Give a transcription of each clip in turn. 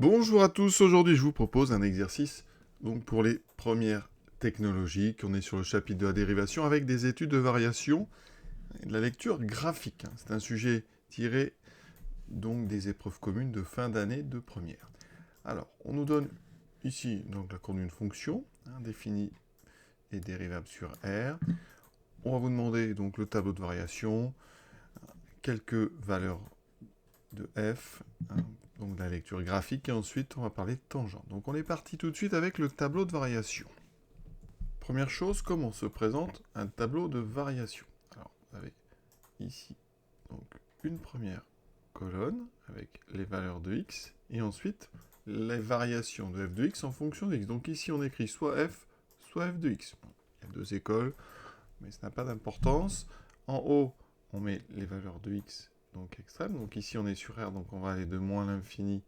Bonjour à tous, aujourd'hui je vous propose un exercice donc pour les premières technologies. On est sur le chapitre de la dérivation avec des études de variation et de la lecture graphique. C'est un sujet tiré donc des épreuves communes de fin d'année de première. Alors, on nous donne ici donc la courbe d'une fonction définie et dérivable sur R. On va vous demander donc le tableau de variation, quelques valeurs de f, donc de la lecture graphique, et ensuite on va parler de tangente. Donc on est parti tout de suite avec le tableau de variation. Première chose, comment se présente un tableau de variation? Alors, vous avez ici donc une première colonne avec les valeurs de x, et ensuite les variations de f de x en fonction de x. Donc ici on écrit soit f de x. Bon, il y a deux écoles, mais ça n'a pas d'importance. En haut, on met les valeurs de x donc extrêmes. Donc ici on est sur R, donc on va aller de moins l'infini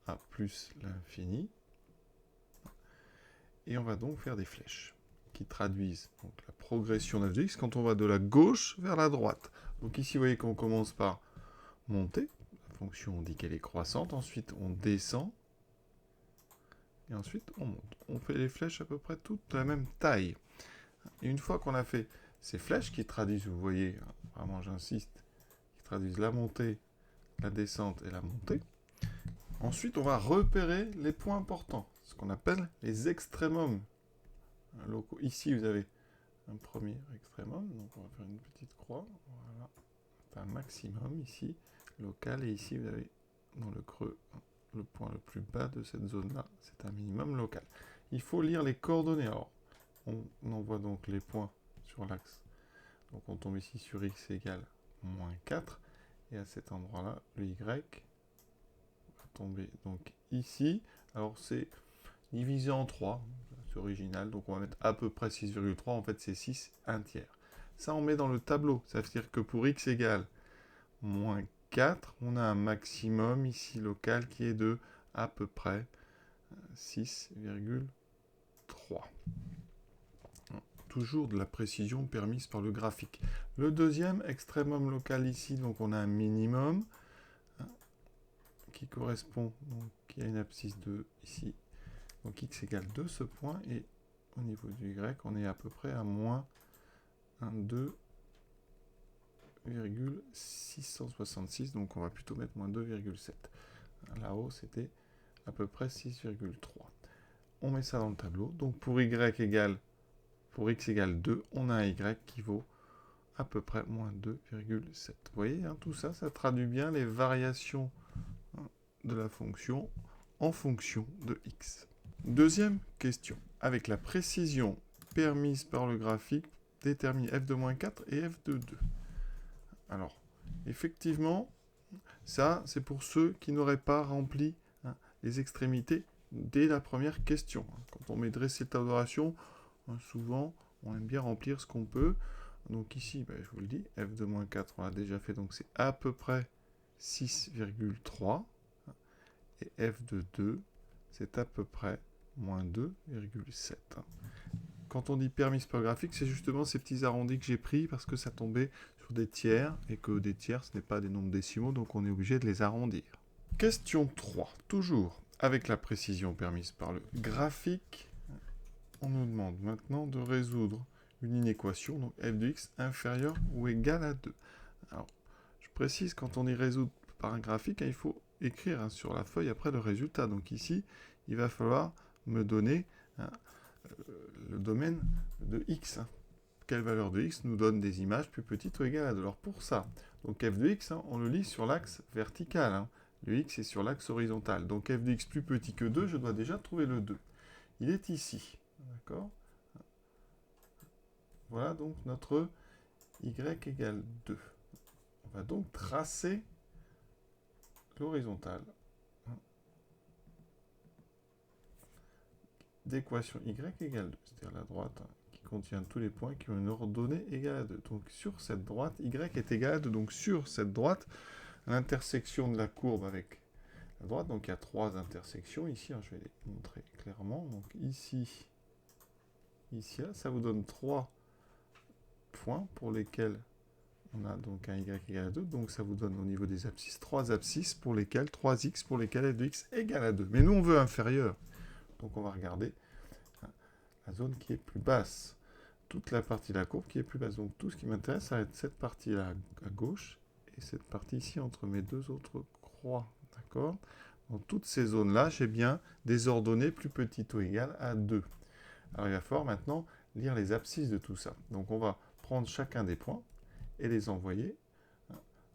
à plus l'infini. Et on va donc faire des flèches qui traduisent donc la progression de f de x quand on va de la gauche vers la droite. Donc ici, vous voyez qu'on commence par monter. La fonction, on dit qu'elle est croissante. Ensuite, on descend. Et ensuite, on monte. On fait les flèches à peu près toutes de la même taille. Et une fois qu'on a fait ces flèches qui traduisent, vous voyez, vraiment j'insiste, qui traduisent la montée, la descente et la montée, ensuite, on va repérer les points importants, ce qu'on appelle les extrémums locaux. Ici, vous avez un premier extrémum, donc on va faire une petite croix, voilà, c'est un maximum ici, local, et ici, vous avez dans le creux, le point le plus bas de cette zone-là, c'est un minimum local. Il faut lire les coordonnées, alors, on envoie donc les points sur l'axe, donc on tombe ici sur x égale moins 4, et à cet endroit-là, le y va tomber donc ici. Alors c'est divisé en 3, c'est original, donc on va mettre à peu près 6,3, en fait c'est 6, 1 tiers. Ça on met dans le tableau, ça veut dire que pour x égale moins 4, on a un maximum ici local qui est de à peu près 6,3. Toujours de la précision permise par le graphique. Le deuxième extrémum local ici, donc on a un minimum qui correspond, donc qui a une abscisse de ici, donc x égale 2 ce point, et au niveau du y, on est à peu près à moins 2,666, donc on va plutôt mettre moins 2,7. Là-haut, c'était à peu près 6,3. On met ça dans le tableau. Donc pour x égale 2, on a un y qui vaut à peu près moins 2,7. Vous voyez, tout ça, ça traduit bien les variations de la fonction en fonction de x. Deuxième question. Avec la précision permise par le graphique, détermine f de moins 4 et f de 2. Alors, effectivement, ça, c'est pour ceux qui n'auraient pas rempli les extrémités dès la première question. Quand on met dresser le tableau de variation, souvent, on aime bien remplir ce qu'on peut. Donc ici, je vous le dis, f de moins 4, on l'a déjà fait, donc c'est à peu près 6,3. Et f de 2, c'est à peu près moins 2,7. Quand on dit permis par graphique, c'est justement ces petits arrondis que j'ai pris parce que ça tombait sur des tiers, et que des tiers, ce n'est pas des nombres décimaux, donc on est obligé de les arrondir. Question 3. Toujours avec la précision permise par le graphique, on nous demande maintenant de résoudre une inéquation, donc f de x inférieur ou égal à 2. Alors, je précise, quand on y résout par un graphique, il faut écrire sur la feuille après le résultat. Donc ici, il va falloir me donner le domaine de x. Quelle valeur de x nous donne des images plus petites ou égales à 2? Alors pour ça, donc f de x, on le lit sur l'axe vertical. Le x est sur l'axe horizontal. Donc f de x plus petit que 2, je dois déjà trouver le 2. Il est ici. D'accord? Voilà donc notre y égale 2. On va donc tracer l'horizontale d'équation y égale 2, c'est-à-dire la droite qui contient tous les points qui ont une ordonnée égale à 2. Donc sur cette droite, y est égal à 2. Donc sur cette droite, l'intersection de la courbe avec la droite, donc il y a 3 intersections ici, je vais les montrer clairement. Donc ici, là, ça vous donne 3 points pour lesquels On a donc un y égale à 2, donc ça vous donne au niveau des abscisses 3 abscisses pour lesquelles 3x pour lesquelles f de x égale à 2. Mais nous, on veut inférieur. Donc on va regarder la zone qui est plus basse. Toute la partie de la courbe qui est plus basse. Donc tout ce qui m'intéresse, ça va être cette partie-là à gauche et cette partie ici entre mes deux autres croix. D'accord? Dans toutes ces zones-là, j'ai bien des ordonnées plus petites ou égales à 2. Alors il va falloir maintenant lire les abscisses de tout ça. Donc on va prendre chacun des points et les envoyer.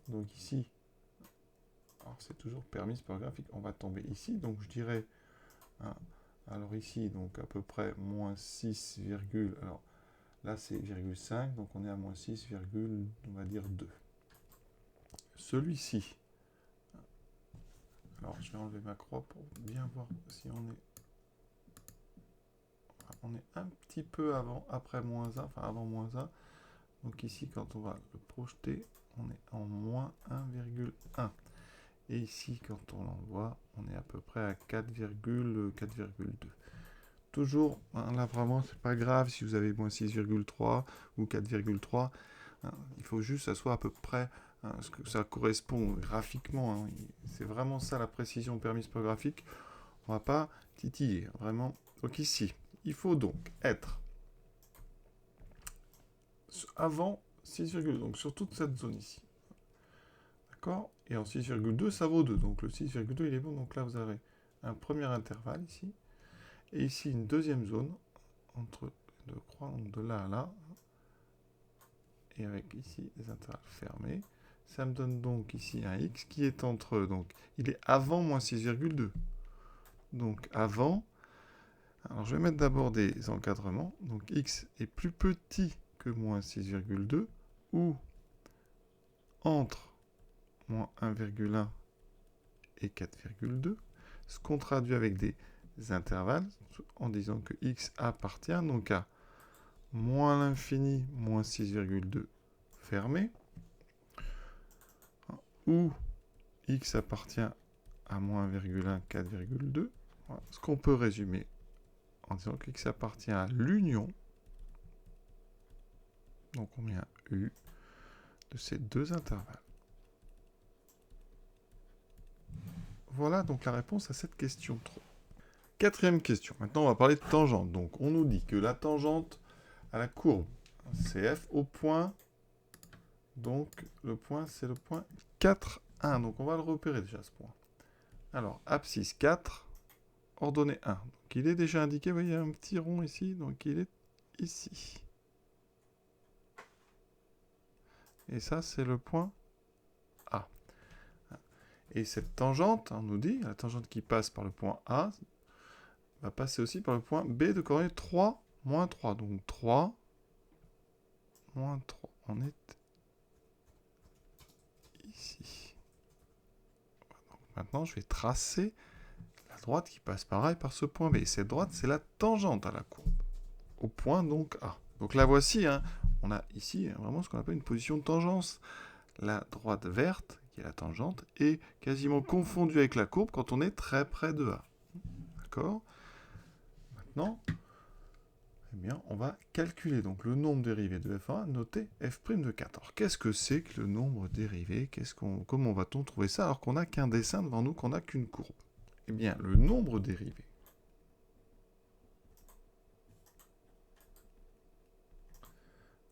Donc ici, alors c'est toujours permis par graphique, on va tomber ici. Donc je dirais, alors ici, donc à peu près moins 6, alors là c'est 0,5, donc on est à moins 6, on va dire 2. Celui-ci, alors je vais enlever ma croix pour bien voir si on est un petit peu avant, après moins 1, enfin avant moins 1. Donc ici, quand on va le projeter, on est en moins 1,1. Et ici, quand on l'envoie, on est à peu près à 4,2. Toujours, là vraiment, c'est pas grave si vous avez moins 6,3 ou 4,3. Il faut juste que ça soit à peu près ce que ça correspond graphiquement. C'est vraiment ça la précision permise par graphique. On va pas titiller, vraiment. Donc ici, il faut donc être avant 6, donc sur toute cette zone ici. D'accord? Et en 6,2, ça vaut 2. Donc le 6,2, il est bon. Donc là, vous avez un premier intervalle ici. Et ici, une deuxième zone entre deux croix, donc de là à là. Et avec ici des intervalles fermés. Ça me donne donc ici un x qui est entre eux. Donc il est avant moins 6,2. Donc avant. Alors je vais mettre d'abord des encadrements. Donc x est plus petit que moins 6,2 ou entre moins 1,1 et 4,2, ce qu'on traduit avec des intervalles en disant que x appartient donc à moins l'infini, moins 6,2 fermé, ou x appartient à moins 1,1, 4,2, voilà. Ce qu'on peut résumer en disant que x appartient à l'union, donc on met un u, de ces deux intervalles. Voilà donc la réponse à cette question 3. Quatrième question. Maintenant, on va parler de tangente. Donc, on nous dit que la tangente à la courbe CF au point, donc le point, c'est le point 4, 1. Donc, on va le repérer déjà, ce point. Alors, abscisse 4, ordonnée 1. Donc, il est déjà indiqué, vous voyez, il y a un petit rond ici, donc il est ici. Et ça, c'est le point A. Et cette tangente, on nous dit, la tangente qui passe par le point A, va passer aussi par le point B de coordonnées 3, moins 3. Donc 3, moins 3. On est ici. Donc maintenant, je vais tracer la droite qui passe pareil par ce point B. Et cette droite, c'est la tangente à la courbe. Au point donc A. Donc la voici. On a ici vraiment ce qu'on appelle une position de tangence. La droite verte, qui est la tangente, est quasiment confondue avec la courbe quand on est très près de A. D'accord? Maintenant, eh bien, on va calculer donc le nombre dérivé de f1 noté f' de 4. Alors, qu'est-ce que c'est que le nombre dérivé? Comment va-t-on trouver ça alors qu'on n'a qu'un dessin devant nous, qu'on n'a qu'une courbe? Eh bien, le nombre dérivé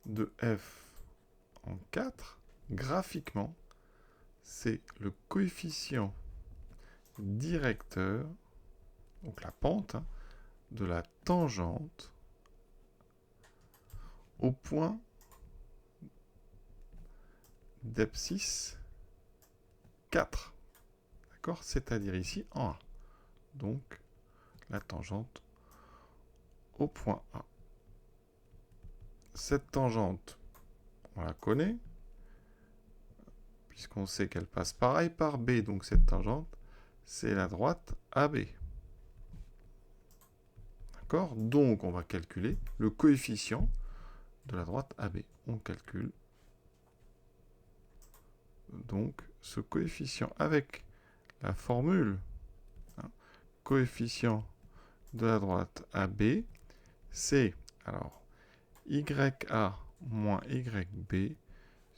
de f en 4, graphiquement, c'est le coefficient directeur, donc la pente, de la tangente au point d'abscisse 4. D'accord? C'est-à-dire ici en A. Donc, la tangente au point A. Cette tangente, on la connaît, puisqu'on sait qu'elle passe pareil par B. Donc, cette tangente, c'est la droite AB. D'accord? Donc, on va calculer le coefficient de la droite AB. On calcule donc ce coefficient avec la formule coefficient de la droite AB, c'est alors YA moins YB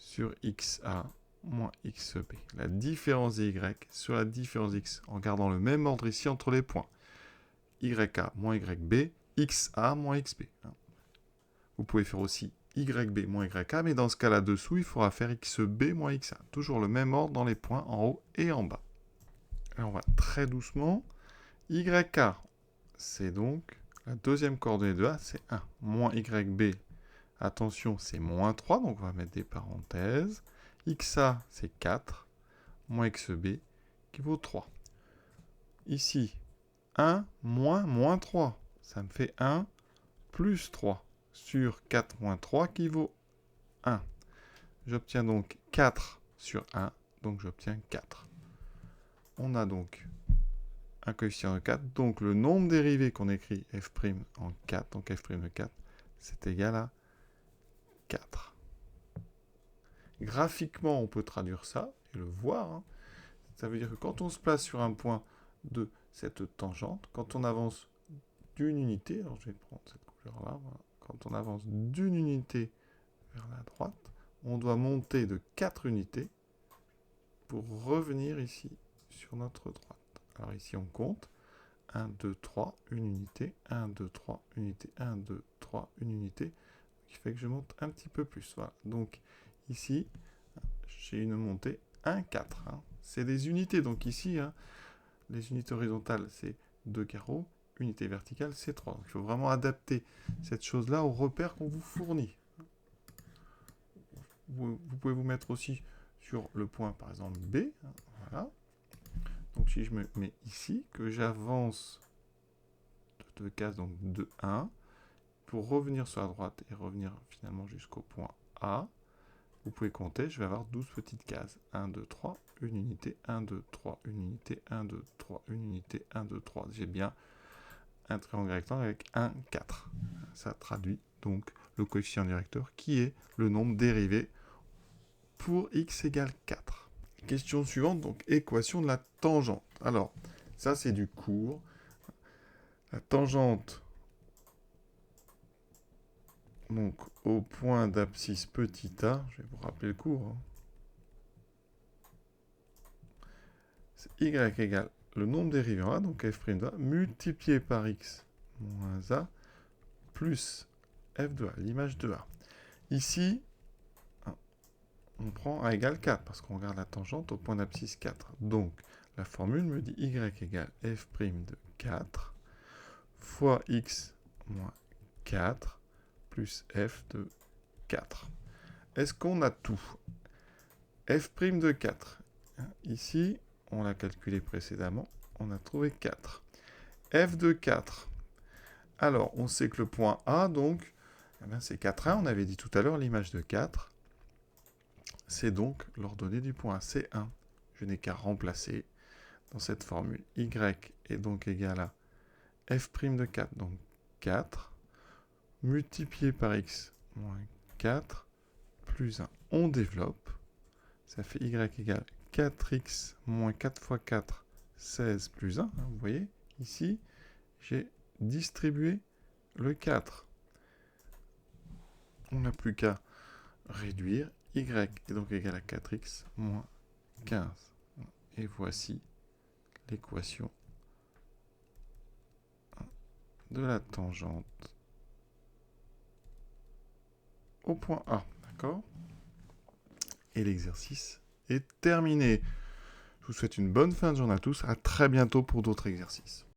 sur xa moins xb. La différence des y sur la différence x, en gardant le même ordre ici entre les points. YA moins YB, XA moins XB. Vous pouvez faire aussi YB moins YA, mais dans ce cas-là dessous, il faudra faire XB moins XA. Toujours le même ordre dans les points en haut et en bas. Alors on va très doucement. YA, c'est donc la deuxième coordonnée de A, c'est 1. Moins YB, attention, c'est moins 3, donc on va mettre des parenthèses. XA, c'est 4, moins XB, qui vaut 3. Ici, 1 moins 3, ça me fait 1 plus 3 sur 4 moins 3 qui vaut 1. J'obtiens donc 4 sur 1, donc j'obtiens 4. On a donc un coefficient de 4, donc le nombre dérivé qu'on écrit f' en 4, donc f' de 4, c'est égal à 4. Graphiquement, on peut traduire ça et le voir. Ça veut dire que quand on se place sur un point de cette tangente, quand on avance d'une unité, alors je vais prendre cette couleur-là, voilà. Quand on avance d'une unité vers la droite, on doit monter de 4 unités pour revenir ici sur notre droite. Alors ici on compte 1, 2, 3, une unité, 1, 2, 3, unité, 1, 2, 3, une unité, qui fait que je monte un petit peu plus. Voilà. Donc ici, j'ai une montée 1, 4. C'est des unités, donc ici, les unités horizontales, c'est 2 carreaux, unité verticale, c'est 3. Donc il faut vraiment adapter cette chose-là au repère qu'on vous fournit. Vous pouvez vous mettre aussi sur le point, par exemple, B. Voilà. Donc si je me mets ici, que j'avance de 2 cases, donc de 1, pour revenir sur la droite et revenir finalement jusqu'au point A, vous pouvez compter, je vais avoir 12 petites cases. 1, 2, 3, une unité, 1, 2, 3, une unité, 1, 2, 3, une unité, 1, 2, 3. J'ai bien un triangle rectangle avec 1, 4. Ça traduit donc le coefficient directeur qui est le nombre dérivé pour x égale 4. Question suivante, donc équation de la tangente. Alors, ça c'est du cours. La tangente, donc au point d'abscisse petit a, je vais vous rappeler le cours. C'est y égale le nombre dérivé en a, donc f' de a, multiplié par x moins a, plus f de a, l'image de a. Ici, on prend a égale 4, parce qu'on regarde la tangente au point d'abscisse 4. Donc, la formule me dit y égale f' de 4 fois x moins 4 plus f de 4. Est-ce qu'on a tout? F' de 4. Ici, on l'a calculé précédemment, on a trouvé 4. F de 4. Alors, on sait que le point A, donc, c'est 4,1. On avait dit tout à l'heure l'image de 4. C'est donc l'ordonnée du point A, c'est 1. Je n'ai qu'à remplacer dans cette formule. Y est donc égal à f' de 4, donc 4, multiplié par x moins 4, plus 1. On développe. Ça fait y égale 4x moins 4 fois 4, 16 plus 1. Vous voyez, ici, j'ai distribué le 4. On n'a plus qu'à réduire. Y est donc égal à 4x moins 15. Et voici l'équation de la tangente au point A. D'accord? Et l'exercice est terminé. Je vous souhaite une bonne fin de journée à tous. À très bientôt pour d'autres exercices.